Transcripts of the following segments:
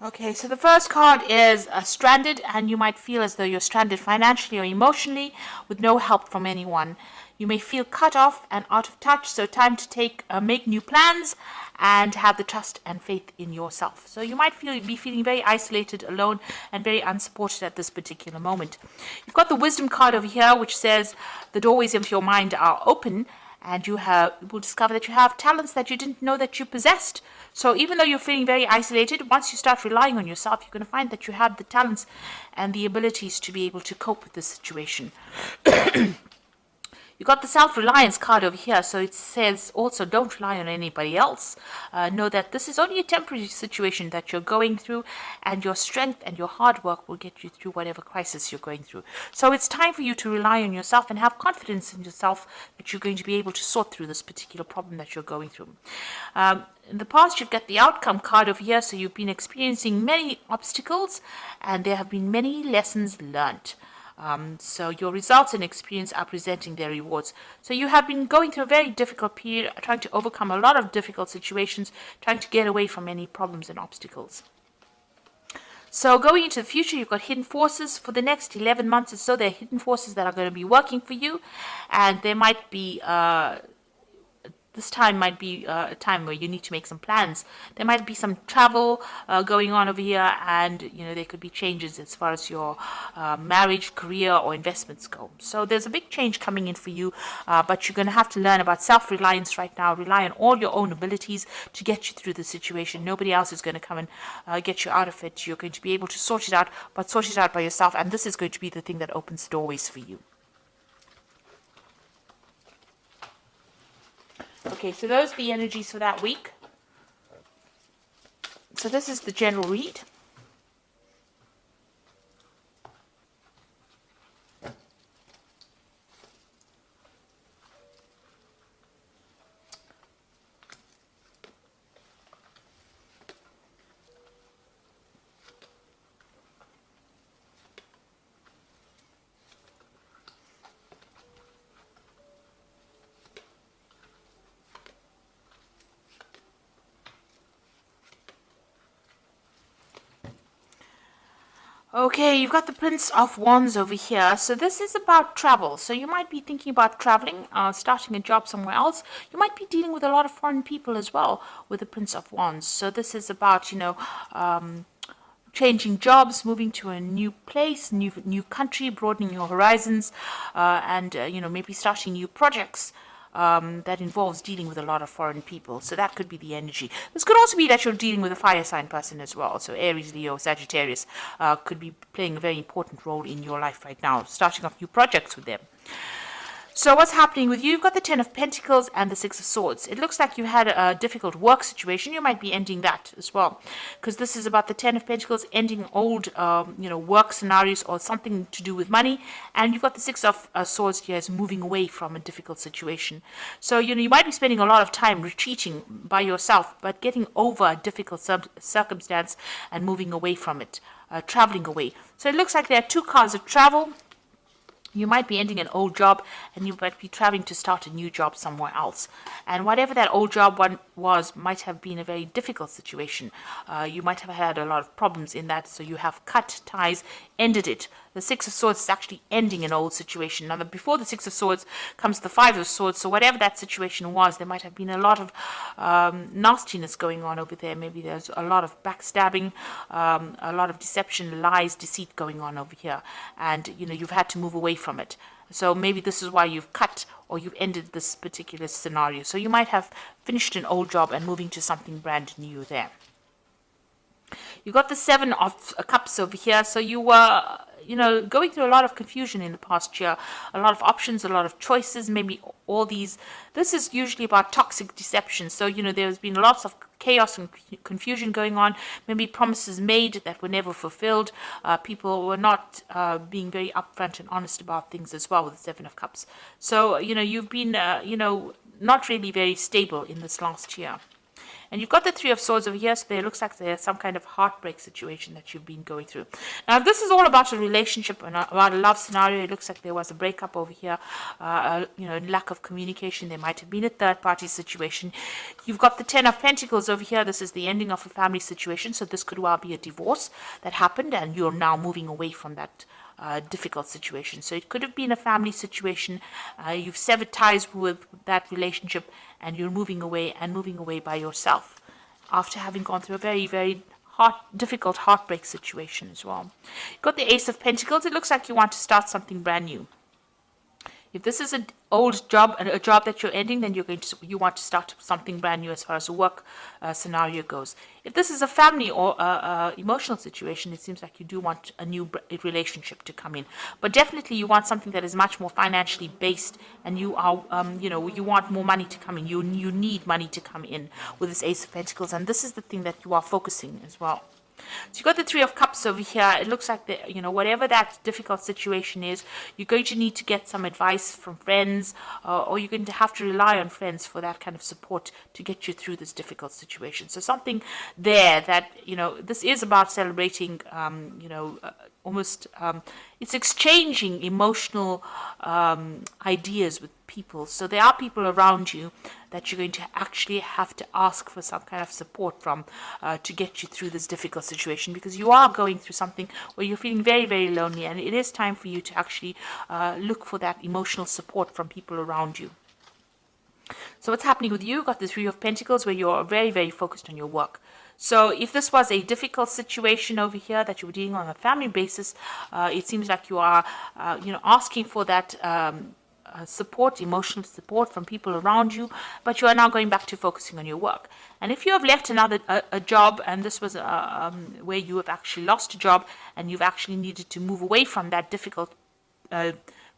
Okay, so the first card is stranded, and you might feel as though you're stranded financially or emotionally with no help from anyone. You may feel cut off and out of touch, so time to make new plans and have the trust and faith in yourself. So you might be feeling very isolated, alone, and very unsupported at this particular moment. You've got the wisdom card over here, which says the doorways of your mind are open, and you will discover that you have talents that you didn't know that you possessed. So even though you're feeling very isolated, once you start relying on yourself, you're going to find that you have the talents and the abilities to be able to cope with this situation. You got the self-reliance card over here, so it says also don't rely on anybody else. Know that this is only a temporary situation that you're going through, and your strength and your hard work will get you through whatever crisis you're going through. So it's time for you to rely on yourself and have confidence in yourself that you're going to be able to sort through this particular problem that you're going through. In the past, you've got the outcome card over here, so you've been experiencing many obstacles, and there have been many lessons learned. So your results and experience are presenting their rewards. So you have been going through a very difficult period, trying to overcome a lot of difficult situations, trying to get away from any problems and obstacles. So going into the future, you've got hidden forces. For the next 11 months or so, there are hidden forces that are going to be working for you, and there might be this time might be a time where you need to make some plans. There might be some travel going on over here, and there could be changes as far as your marriage, career, or investments go. So there's a big change coming in for you, but you're going to have to learn about self-reliance right now. Rely on all your own abilities to get you through the situation. Nobody else is going to come and get you out of it. You're going to be able to sort it out, but sort it out by yourself, and this is going to be the thing that opens doorways for you. Okay, so those are the energies for that week. So this is the general read. Okay, you've got the Prince of Wands over here. So this is about travel. So you might be thinking about traveling, starting a job somewhere else. You might be dealing with a lot of foreign people as well with the Prince of Wands. So this is about, changing jobs, moving to a new place, new country, broadening your horizons, and maybe starting new projects. That involves dealing with a lot of foreign people. So that could be the energy. This could also be that you're dealing with a fire sign person as well. So Aries, Leo, Sagittarius could be playing a very important role in your life right now, starting off new projects with them. So what's happening with you? You've got the Ten of Pentacles and the Six of Swords. It looks like you had a difficult work situation. You might be ending that as well, because this is about the Ten of Pentacles ending old, work scenarios or something to do with money. And you've got the Six of Swords here as moving away from a difficult situation. So, you might be spending a lot of time retreating by yourself, but getting over a difficult circumstance and moving away from it, traveling away. So it looks like there are two cards of travel. You might be ending an old job, and you might be traveling to start a new job somewhere else. And whatever that old job was might have been a very difficult situation. You might have had a lot of problems in that, so you have cut ties, ended it. The Six of Swords is actually ending an old situation. Now, before the Six of Swords comes the Five of Swords, so whatever that situation was, there might have been a lot of nastiness going on over there. Maybe there's a lot of backstabbing, a lot of deception, lies, deceit going on over here. And, you've had to move away from it. So maybe this is why you've cut or you've ended this particular scenario. So you might have finished an old job and moving to something brand new there. You got the Seven of Cups over here. So you were, going through a lot of confusion in the past year, a lot of options, a lot of choices, maybe all these. This is usually about toxic deception. So, there's been lots of chaos and confusion going on, maybe promises made that were never fulfilled. People were not being very upfront and honest about things as well with the Seven of Cups. So, you've been, not really very stable in this last year. And you've got the Three of Swords over here, so there looks like there's some kind of heartbreak situation that you've been going through. Now, if this is all about a relationship and about a love scenario, it looks like there was a breakup over here, lack of communication. There might have been a third-party situation. You've got the Ten of Pentacles over here. This is the ending of a family situation, so this could well be a divorce that happened, and you're now moving away from that difficult situation. So it could have been a family situation. You've severed ties with that relationship, and you're moving away by yourself after having gone through a very, very difficult heartbreak situation as well. You've got the Ace of Pentacles. It looks like you want to start something brand new. If this is an old job, a job that you're ending, then you want to start something brand new as far as the work scenario goes. If this is a family or emotional situation, it seems like you do want a new relationship to come in. But definitely, you want something that is much more financially based, and you are, you want more money to come in. You need money to come in with this Ace of Pentacles, and this is the thing that you are focusing as well. So you've got the Three of Cups over here. It looks like whatever that difficult situation is, you're going to need to get some advice from friends, or you're going to have to rely on friends for that kind of support to get you through this difficult situation. So something there that, this is about celebrating, almost, it's exchanging emotional ideas with people. So there are people around you that you're going to actually have to ask for some kind of support from to get you through this difficult situation, because you are going through something where you're feeling very, very lonely, and it is time for you to actually look for that emotional support from people around you. So what's happening with you? You've got the Three of Pentacles, where you're very, very focused on your work. So if this was a difficult situation over here that you were dealing on a family basis, it seems like you are, asking for that support, emotional support from people around you, but you are now going back to focusing on your work. And if you have left a job, and this was where you have actually lost a job, and you've actually needed to move away from that difficult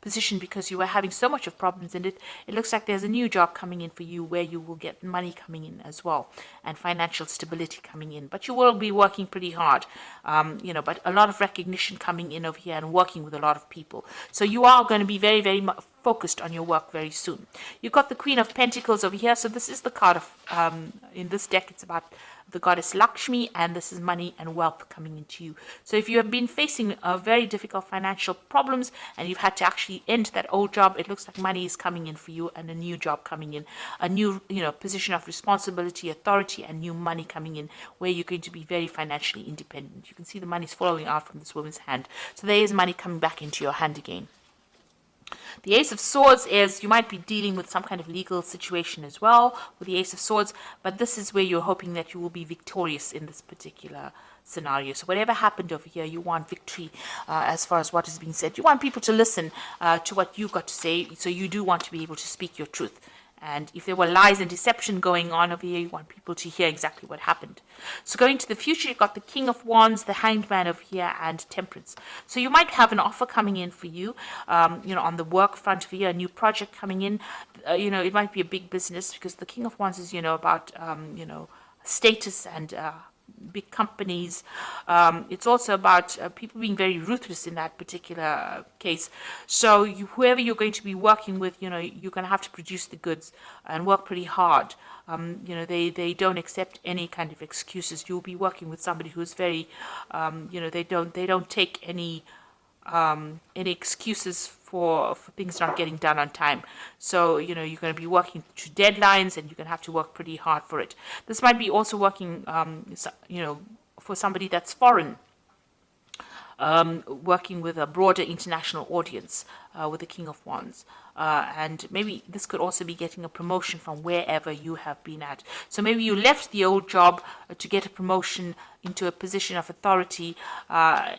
position because you were having so much of problems in it, it looks like there's a new job coming in for you where you will get money coming in as well, and financial stability coming in. But you will be working pretty hard, but a lot of recognition coming in over here, and working with a lot of people. So you are going to be very, very focused on your work very soon. You've got the Queen of Pentacles over here. So this is the card of, in this deck, it's about the goddess Lakshmi, and this is money and wealth coming into you. So if you have been facing very difficult financial problems, and you've had to actually end that old job, it looks like money is coming in for you, and a new job coming in, a new position of responsibility, authority, and new money coming in, where you're going to be very financially independent. You can see the money's flowing out from this woman's hand. So there is money coming back into your hand again. The Ace of Swords is, you might be dealing with some kind of legal situation as well with the Ace of Swords, but this is where you're hoping that you will be victorious in this particular scenario. So whatever happened over here, you want victory as far as what is being said. You want people to listen to what you've got to say, so you do want to be able to speak your truth. And if there were lies and deception going on over here, you want people to hear exactly what happened. So going to the future, you've got the King of Wands, the Hanged Man over here, and Temperance. So you might have an offer coming in for you, on the work front of here, a new project coming in. It might be a big business, because the King of Wands is, about, status and big companies. It's also about people being very ruthless in that particular case. So whoever you're going to be working with, you're going to have to produce the goods and work pretty hard. They don't accept any kind of excuses. You'll be working with somebody who's very, they don't take any excuses for things not getting done on time. So, you're going to be working to deadlines, and you're going to have to work pretty hard for it. This might be also working, for somebody that's foreign, working with a broader international audience with the King of Wands. And maybe this could also be getting a promotion from wherever you have been at. So maybe you left the old job to get a promotion into a position of authority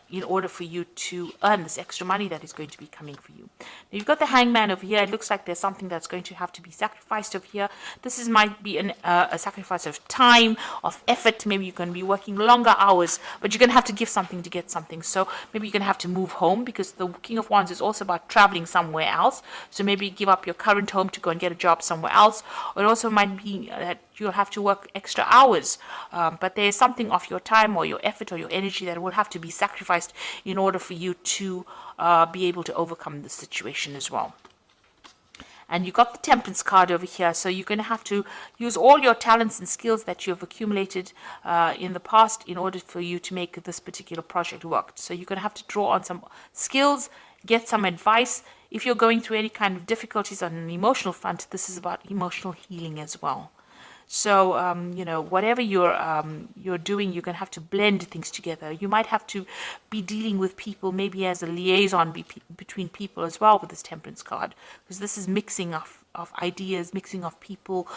in order for you to earn this extra money that is going to be coming for you. Now you've got the Hangman over here. It looks like there's something that's going to have to be sacrificed over here. This might be a sacrifice of time, of effort. Maybe you're going to be working longer hours, but you're going to have to give something to get something. So maybe you're going to have to move home, because the King of Wands is also about traveling somewhere else. So maybe give up your current home to go and get a job somewhere else. Or it also might be that you'll have to work extra hours, but there's something of your time or your effort or your energy that will have to be sacrificed in order for you to be able to overcome the situation as well. And you got the Temperance card over here, so you're going to have to use all your talents and skills that you have accumulated in the past in order for you to make this particular project work. So you're going to have to draw on some skills, get some advice. If you're going through any kind of difficulties on an emotional front, this is about emotional healing as well. So, whatever you're doing, you're going to have to blend things together. You might have to be dealing with people, maybe as a liaison between people as well with this Temperance card, because this is mixing of ideas, mixing of people,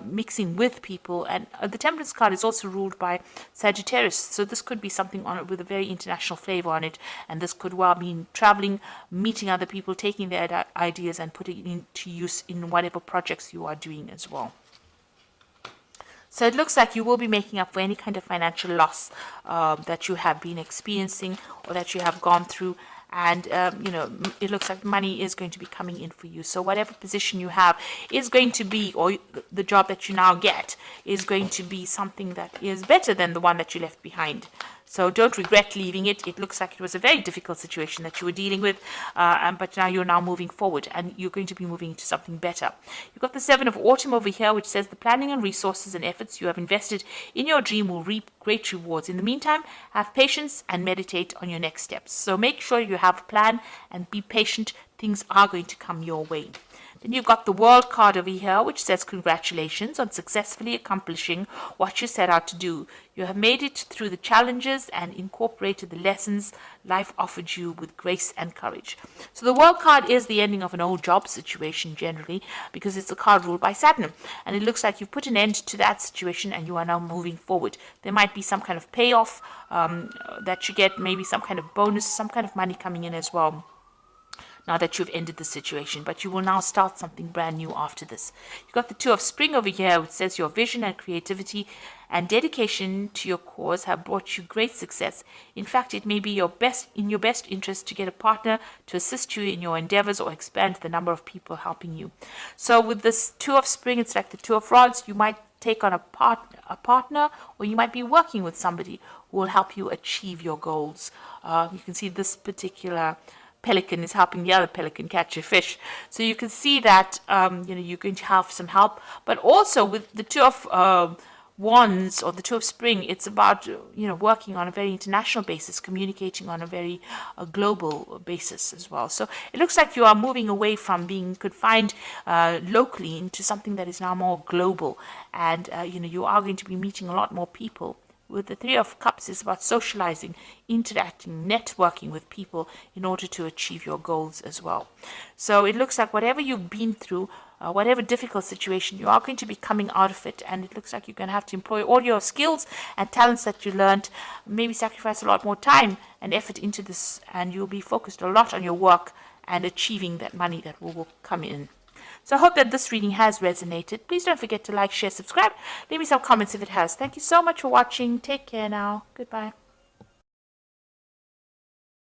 mixing with people. And the Temperance card is also ruled by Sagittarius, so this could be something on it with a very international flavor on it, and this could well mean traveling, meeting other people, taking their ideas and putting it into use in whatever projects you are doing as well. So it looks like you will be making up for any kind of financial loss that you have been experiencing or that you have gone through. And, it looks like money is going to be coming in for you. So whatever position you have is going to be, or the job that you now get is going to be something that is better than the one that you left behind. So don't regret leaving it. It looks like it was a very difficult situation that you were dealing with, but now you're now moving forward and you're going to be moving into something better. You've got the Seven of Autumn over here, which says the planning and resources and efforts you have invested in your dream will reap great rewards. In the meantime, have patience and meditate on your next steps. So make sure you have a plan and be patient. Things are going to come your way. Then you've got the World card over here, which says congratulations on successfully accomplishing what you set out to do. You have made it through the challenges and incorporated the lessons life offered you with grace and courage. So the World card is the ending of an old job situation generally, because it's a card ruled by Saturn. And it looks like you've put an end to that situation and you are now moving forward. There might be some kind of payoff that you get, maybe some kind of bonus, some kind of money coming in as well, now that you've ended the situation, but you will now start something brand new after this. You've got the Two of Spring over here, which says your vision and creativity and dedication to your cause have brought you great success. In fact, it may be in your best interest to get a partner to assist you in your endeavors or expand the number of people helping you. So with this Two of Spring, it's like the Two of Rods. You might take on a partner, or you might be working with somebody who will help you achieve your goals. You can see this particular pelican is helping the other pelican catch a fish. So you can see that you're going to have some help. But also with the Two of Wands or the Two of Spring, it's about working on a very international basis, communicating on a very global basis as well. So it looks like you are moving away from being confined locally into something that is now more global, and you are going to be meeting a lot more people. With the Three of Cups, it's about socializing, interacting, networking with people in order to achieve your goals as well. So it looks like whatever you've been through, whatever difficult situation, you are going to be coming out of it. And it looks like you're going to have to employ all your skills and talents that you learned, maybe sacrifice a lot more time and effort into this, and you'll be focused a lot on your work and achieving that money that will come in. So I hope that this reading has resonated. Please don't forget to like, share, subscribe. Leave me some comments if it has. Thank you so much for watching. Take care now. Goodbye.